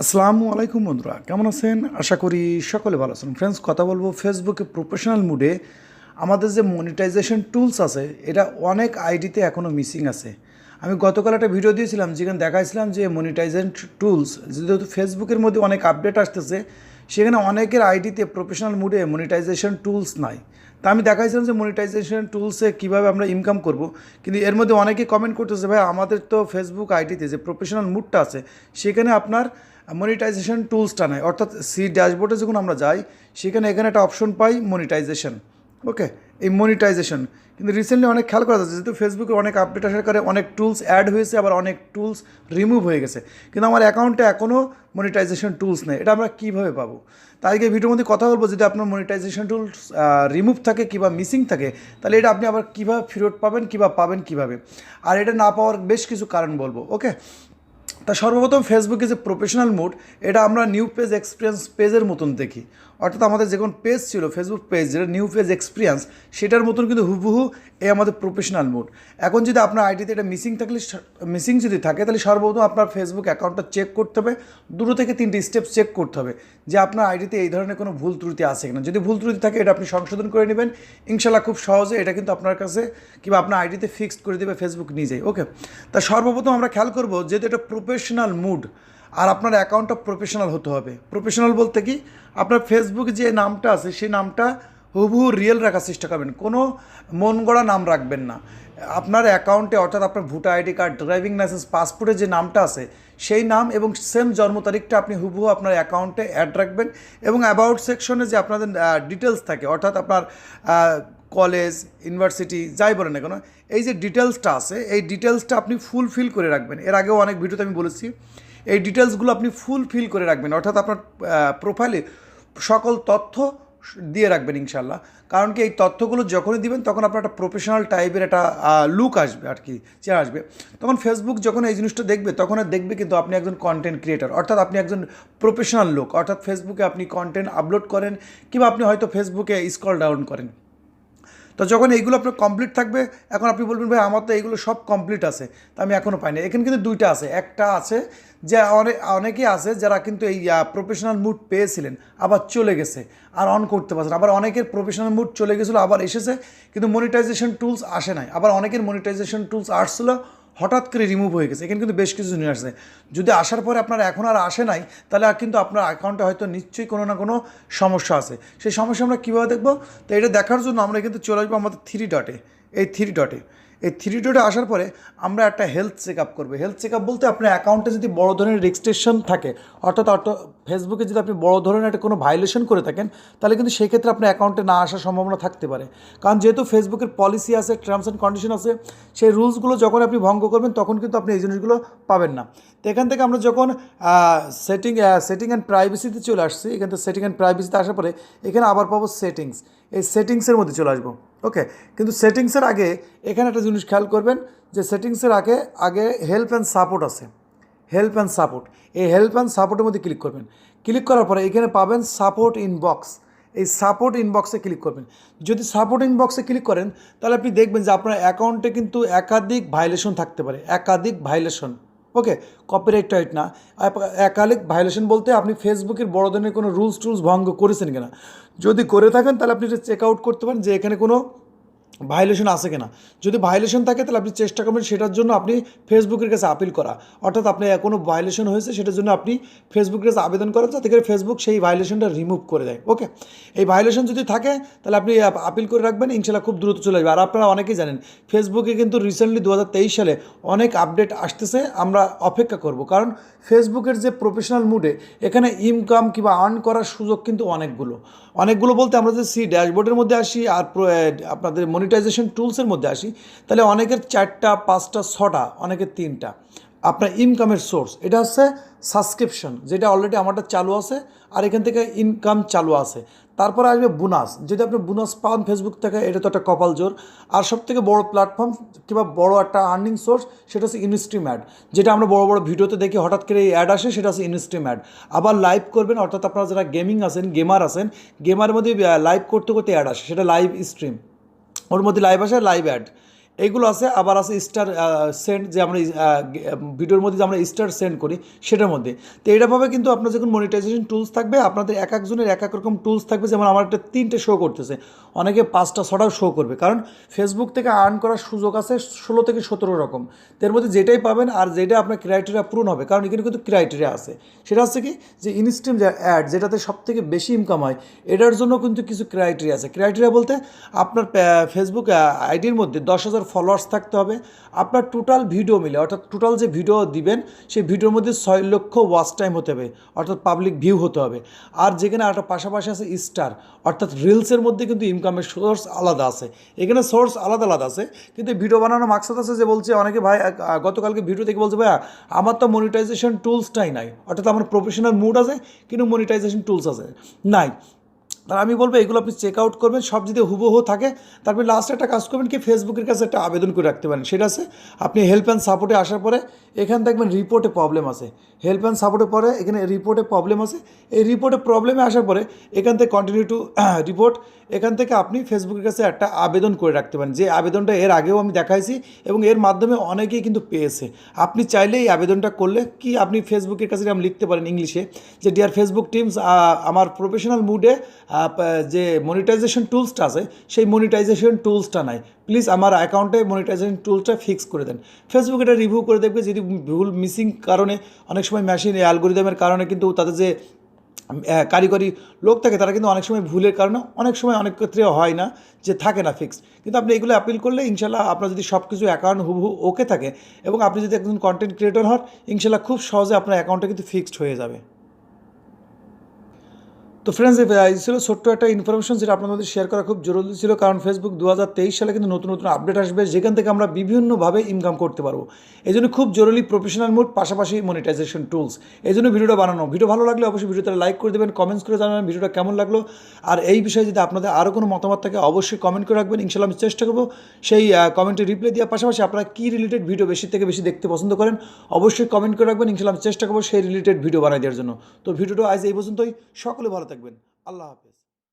আসসালামু আলাইকুম বন্ধুরা, কেমন আছেন? আশা করি সকলে ভালো আছেন। ফ্রেন্ডস, কথা বলবো ফেসবুকে প্রফেশনাল মুডে আমাদের যে মনিটাইজেশন টুলস আছে এটা অনেক আইডিতে এখনও মিসিং আছে। আমি গতকাল একটা ভিডিও দিয়েছিলাম যেখানে দেখাইছিলাম যে মনিটাইজেশন টুলস যেহেতু ফেসবুকের মধ্যে অনেক আপডেট আসতেছে, সেখানে অনেকের আইডিতে প্রফেশনাল মুডে মনিটাইজেশন টুলস নাই। তা আমি দেখাইছিলাম যে মনিটাইজেশন টুলসে কীভাবে আমরা ইনকাম করব, কিন্তু এর মধ্যে অনেকে কমেন্ট করতেছে, ভাই আমাদের তো ফেসবুক আইডিতে যে প্রফেশনাল মুডটা আছে সেখানে আপনার মনিটাইজেশন টুলসটা নেই। অর্থাৎ সি ড্যাশবোর্ডে যখন আমরা যাই সেখানে এখানে একটা অপশন পাই মনিটাইজেশন। ওকে, এই মনিটাইজেশন কিন্তু রিসেন্টলি অনেক খেয়াল করা যাচ্ছে, যেহেতু ফেসবুকে অনেক আপডেট আসার কারণে অনেক টুলস অ্যাড হয়েছে, আবার অনেক টুলস রিমুভ হয়ে গেছে, কিন্তু আমার অ্যাকাউন্টে এখনও মনিটাইজেশন টুলস নেই। এটা আমরা কীভাবে পাবো? তাই আজকে ভিডিওর মধ্যে কথা বলবো, যদি আপনার মনিটাইজেশন টুলস রিমুভ থাকে কিংবা মিসিং থাকে, তাহলে এটা আপনি আবার কীভাবে ফেরত পাবেন কিংবা পাবেন কীভাবে, আর এটা না পাওয়ার বেশ কিছু কারণ বলবো। ওকে, তা সর্বপ্রথম ফেসবুকে যে প্রফেশনাল মোড, এটা আমরা নিউ পেজ এক্সপিরিয়েন্স পেজের মতন দেখি। অর্থাৎ আমাদের যে কোনো পেজ ছিল ফেসবুক পেজ, যেটা নিউ পেজ এক্সপিরিয়েন্স, সেটার মতন কিন্তু হুবহু এই আমাদের প্রফেশনাল মোড। এখন যদি আপনার আইডিতে এটা মিসিং যদি থাকে, তাহলে সর্বপ্রথম আপনার ফেসবুক অ্যাকাউন্টটা চেক করতে হবে। 2 থেকে 3টি স্টেপ চেক করতে হবে যে আপনার আইডিতে এই ধরনের কোনো ভুল ত্রুটি আছে কিনা। যদি ভুল ত্রুটি থাকে, এটা আপনি সংশোধন করে নেবেন ইনশাল্লাহ। খুব সহজে এটা কিন্তু আপনার কাছে কিংবা আপনার আইডিতে ফিক্সড করে দেবে ফেসবুক নিজেই। ওকে, তা সর্বপ্রথম আমরা খেয়াল করবো, যেহেতু এটা প্রফেশনাল মুড আর আপনার অ্যাকাউন্টটা প্রফেশনাল হতে হবে। প্রফেশনাল বলতে কি, আপনার ফেসবুকে যে নামটা আছে সেই নামটা হুবহু রিয়েল রাখার চেষ্টা করবেন, কোনো মন গড়া নাম রাখবেন না। আপনার অ্যাকাউন্টে অর্থাৎ আপনার voter ID card, driving licence, পাসপোর্টে যে নামটা আছে সেই নাম এবং সেম জন্ম তারিখটা আপনি হুবহু আপনার অ্যাকাউন্টে অ্যাড রাখবেন। এবং অ্যাবাউট সেকশনে যে আপনাদের ডিটেলস থাকে, অর্থাৎ আপনার কলেজ, ইউনিভার্সিটি যাই বলেন না কেন, এই যে ডিটেলসটা আছে এই ডিটেলসটা আপনি ফুলফিল করে রাখবেন। এর আগেও অনেক ভিডিওতে আমি বলেছি, এই ডিটেলসগুলো আপনি ফুলফিল করে রাখবেন। অর্থাৎ আপনার প্রোফাইলে সকল তথ্য দিয়ে রাখবেন ইনশাল্লাহ। কারণ কি, এই তথ্যগুলো যখনই দিবেন তখন আপনার একটা প্রফেশনাল টাইপের একটা লুক আসবে, আর কি চেহারা আসবে। তখন ফেসবুক যখন এই জিনিসটা দেখবে, তখন আর দেখবে কিন্তু আপনি একজন কন্টেন্ট ক্রিয়েটার, অর্থাৎ আপনি একজন প্রফেশনাল লোক। অর্থাৎ ফেসবুকে আপনি কন্টেন্ট আপলোড করেন কিংবা আপনি হয়তো ফেসবুকে স্ক্রল ডাউন করেন। তো যখন এইগুলো আপনার কমপ্লিট থাকবে, এখন আপনি বলবেন, ভাই আমার তো এইগুলো সব কমপ্লিট আছে, তা আমি এখনও পাইনি। এখানে কিন্তু 2টা আছে। একটা আছে যে অনেকেই আছে যারা কিন্তু এই প্রফেশনাল মুড পেয়েছিলেন, আবার চলে গেছে আর অন করতে পারছেন। আবার অনেকের প্রফেশনাল মুড চলে গেছিলো, আবার এসেছে, কিন্তু মনিটাইজেশন টুলস আসে নাই। আবার অনেকের মনিটাইজেশন টুলস আসছিলো, হঠাৎ করে রিমুভ হয়ে গেছে। এখানে কিন্তু বেশ কিছু জিনিস আসছে। যদি আসার পরে আপনার এখন আর আসে নাই, তাহলে কিন্তু আপনার অ্যাকাউন্টে হয়তো নিশ্চয়ই কোনো না কোনো সমস্যা আছে। সেই সমস্যা আমরা কীভাবে দেখবো? তো এটা দেখার জন্য আমরা কিন্তু চলে আসবো আমাদের 3 ডটে। এই 3 ডটে আসার পরে আমরা একটা হেলথ চেক আপ করবো। হেলথ চেক আপ বলতে, আপনার অ্যাকাউন্টে যদি বড় ধরনের রেজিস্ট্রেশন থাকে, অর্থাৎ ফেসবুকে যদি আপনি বড় ধরনের একটা কোনো ভায়োলেশন করে থাকেন, তাহলে কিন্তু সেই ক্ষেত্রে আপনার অ্যাকাউন্টে না আসার সম্ভাবনা থাকতে পারে। কারণ যেহেতু ফেসবুকের পলিসি আছে, টার্মস অ্যান্ড কন্ডিশন আছে, সেই রুলসগুলো যখন আপনি ভঙ্গ করবেন তখন কিন্তু আপনি এই জিনিসগুলো পাবেন না। তো এখান থেকে আমরা যখন সেটিং অ্যান্ড প্রাইভেসিতে চলে আসছি, এখান থেকে সেটিং অ্যান্ড প্রাইভেসিতে আসার পরে এখানে আবার পাবো সেটিংস। এই সেটিংসের মধ্যে চলে আসবো। ওকে, কিন্তু সেটিংসের আগে এখানে একটা জিনিস খেয়াল করবেন, যে সেটিংসের আগে হেল্প অ্যান্ড সাপোর্ট আছে। হেল্প অ্যান্ড সাপোর্ট, এই হেল্প অ্যান্ড সাপোর্টের মধ্যে ক্লিক করবেন। ক্লিক করার পরে এখানে পাবেন সাপোর্ট ইনবক্স। এই সাপোর্ট ইনবক্সে ক্লিক করবেন। যদি সাপোর্ট ইনবক্সে ক্লিক করেন, তাহলে আপনি দেখবেন যে আপনার অ্যাকাউন্টে কিন্তু একাধিক ভায়োলেশন থাকতে পারে, একাধিক ভায়োলেশন। ওকে, কপিরাইট না, একাধিক ভায়োলেশন বলতে আপনি ফেসবুকের বড় ধরনের কোনো রুলস ভঙ্গ করেছেন কিনা। যদি করে থাকেন, তাহলে আপনি এটা চেক আউট করতে পারেন যে এখানে কোনো ভায়োলেশন আছে কিনা। যদি ভায়োলেশন থাকে, তাহলে আপনি চেষ্টা করবেন সেটার জন্য আপনি ফেসবুকের কাছে আপিল করা। অর্থাৎ আপনার কোনো ভায়োলেশন হয়েছে, সেটার জন্য আপনি ফেসবুকের কাছে আবেদন করেন, যাতে করে ফেসবুক সেই ভায়োলেশনটা রিমুভ করে দেয়। ওকে, এই ভায়োলেশন যদি থাকে, তাহলে আপনি আপিল করে রাখবেন, ইনশাল্লাহ খুব দ্রুত চলে আসবে। আর আপনারা অনেকেই জানেন, ফেসবুকে কিন্তু রিসেন্টলি 2023 সালে অনেক আপডেট আসতেছে। আমরা অপেক্ষা করব, কারণ ফেসবুকের যে প্রফেশনাল মুডে এখানে ইনকাম কিংবা আর্ন করার সুযোগ কিন্তু অনেকগুলো বলতে, আমরা যদি সি ড্যাশবোর্ডের মধ্যে আসি আর আপনাদের মনিটাইজেশন টুলসের মধ্যে আসি, তাহলে অনেকের 4টা 5টা 6টা, অনেকের 3টা আপনার ইনকামের সোর্স। এটা হচ্ছে সাবস্ক্রিপশন, যেটা অলরেডি আমারটা চালু আছে, আর এখান থেকে ইনকাম চালু আছে। তারপরে আসবে বোনাস। যদি আপনি বোনাস পান ফেসবুক থেকে, এটা তো একটা কপাল জোর। আর সবথেকে বড় প্ল্যাটফর্ম কিংবা বড় একটা আর্নিং সোর্স, সেটা হচ্ছে ইনস্ট্রিম অ্যাড। যেটা আমরা বড় বড় ভিডিওতে দেখি হঠাৎ করে এই অ্যাড আসে, সেটা হচ্ছে ইনস্ট্রিম অ্যাড। আবার লাইভ করবেন, অর্থাৎ আপনারা যারা গেমার আছেন, গেমার মধ্যে লাইভ করতে করতে অ্যাড আসে, সেটা লাইভ স্ট্রিম। ওর মধ্যে লাইভ আসে, লাইভ অ্যাড। এইগুলো আছে। আবার আছে স্টার সেন্ড, যে আমরা ভিডিওর মধ্যে যে আমরা স্টার সেন্ড করি সেটার মধ্যে। তো এইভাবে কিন্তু আপনার যখন মনিটাইজেশন টুলস থাকবে, আপনাদের এক একজনের এক এক রকম টুলস থাকবে। যেমন আমার একটা 3টে শো করতেছে, অনেকে 5টা 6টাও শো করবে, কারণ ফেসবুক থেকে আর্ন করার সুযোগ আছে 16 থেকে 17 রকম। এর মধ্যে যেটাই পাবেন আর যেটা আপনার ক্রাইটেরিয়া পূরণ হবে, কারণ এখানে কিন্তু ক্রাইটেরিয়া আছে। সেটা হচ্ছে কি, যে ইনস্ট্রিম যে অ্যাড, যেটাতে সব থেকে বেশি ইনকাম হয়, এটার জন্য কিন্তু কিছু ক্রাইটেরিয়া আছে। ক্রাইটেরিয়া বলতে আপনার ফেসবুক আইডির মধ্যে 10,000 ফলোয়ার্স থাকতে হবে, আপনার টোটাল ভিডিও মিলে, অর্থাৎ টোটাল যে ভিডিও দিবেন সেই ভিডিওর মধ্যে 6 লক্ষ ওয়াচ টাইম হতে হবে, অর্থাৎ পাবলিক ভিউ হতে হবে। আর যেখানে একটা পাশাপাশি আছে স্টার, অর্থাৎ রিলসের মধ্যে কিন্তু ইনকামের সোর্স আলাদা আছে, এখানে সোর্স আলাদা আলাদা আছে। কিন্তু ভিডিও বানানোর মাকসাদ আছে, যে বলছে অনেকে, ভাই গতকালকে ভিডিও থেকে বলছে, ভাইয়া আমার তো মনিটাইজেশন টুলসটাই নাই, অর্থাৎ আমার প্রফেশনাল মুড আছে কিন্তু মনিটাইজেশন টুলস আছে নাই। আর আমি বলবো এগুলো আপনি চেক আউট করবেন, সব যদি হুবহু থাকে, তারপরে লাস্টে একটা কাজ করবেন কি, ফেসবুকের কাছে একটা আবেদন করে রাখতে পারেন। সেটা আছে, আপনি হেল্প অ্যান্ড সাপোর্টে আসার পরে এখানে দেখবেন রিপোর্টে প্রবলেম আছে, হেল্প অ্যান্ড সাপোর্টের পরে এখানে রিপোর্টে প্রবলেম আছে। এই রিপোর্টে প্রবলেমে আসার পরে এখান থেকে কন্টিনিউ টু রিপোর্ট, এখান থেকে আপনি ফেসবুকের কাছে একটা আবেদন করে রাখতে পারেন। যে আবেদনটা এর আগেও আমি দেখাইছি এবং এর মাধ্যমে অনেকেই কিন্তু পেয়েছে। আপনি চাইলে এই আবেদনটা করলে কি, আপনি ফেসবুকের কাছে আমি লিখতে পারেন ইংলিশে, যে ডিয়ার ফেসবুক টিমস, আমার প্রফেশনাল মুডে যে মনিটাইজেশন টুলসটা আছে সেই মনিটাইজেশন টুলসটা নাই, প্লিজ আমার অ্যাকাউন্টে মনিটাইজেশন টুলসটা ফিক্স করে দেন। ফেসবুক এটা রিভিউ করে দেখবে, যদি ভুল মিসিং কারণে, অনেক সময় মেশিন অ্যালগোরিদমের কারণে কিন্তু তাদের যে কারিগরি লোক থাকে, তারা কিন্তু অনেক সময় ভুলের কারণে, অনেক সময় অনেক ক্ষেত্রে হয় না, যে থাকে না ফিক্স। কিন্তু আপনি এগুলো অ্যাপিল করলে ইনশাল্লাহ আপনার যদি সব কিছু অ্যাকাউন্ট হুবহু ওকে থাকে এবং আপনি যদি একজন কন্টেন্ট ক্রিয়েটর হন, ইনশাল্লাহ খুব সহজে আপনার অ্যাকাউন্টটা কিন্তু ফিক্সড হয়ে যাবে। তো ফ্রেন্ডস, এই ছিল ছোট্ট একটা ইনফরমেশন, যেটা আপনাদের মধ্যে শেয়ার করা খুব জরুরি ছিল, কারণ ফেসবুক 2023 সালে কিন্তু নতুন নতুন আপডেট আসবে, যেখান থেকে আমরা বিভিন্নভাবে ইনকাম করতে পারবো। এই জন্য খুব জরুরি প্রফেশনাল মোড, পাশাপাশি মনিটাইজেশন টুলস। এই জন্য ভিডিওটা বানানো। ভিডিও ভালো লাগলে অবশ্যই ভিডিওতে লাইক করে দেবেন, কমেন্টস করে জানাবেন ভিডিওটা কেমন লাগলো। আর এই বিষয়ে যদি আপনাদের আরও কোনো মতামত থাকে অবশ্যই কমেন্ট করে রাখবেন, ইনশাল্লাহ আমি চেষ্টা করবো সেই কমেন্টে রিপ্লাই দেওয়ার। পাশাপাশি আপনারা কী রিলেটেড ভিডিও বেশি থেকে বেশি দেখতে পছন্দ করেন অবশ্যই কমেন্ট করে রাখবেন, ইনশাল্লাহ আমি চেষ্টা করবো সেই রিলেটেড ভিডিও বানাই দেওয়ার জন্য। তো ভিডিওটা আজ এই পর্যন্তই, সকলে ভালো থাকবেন। আল্লাহ হাফেজ।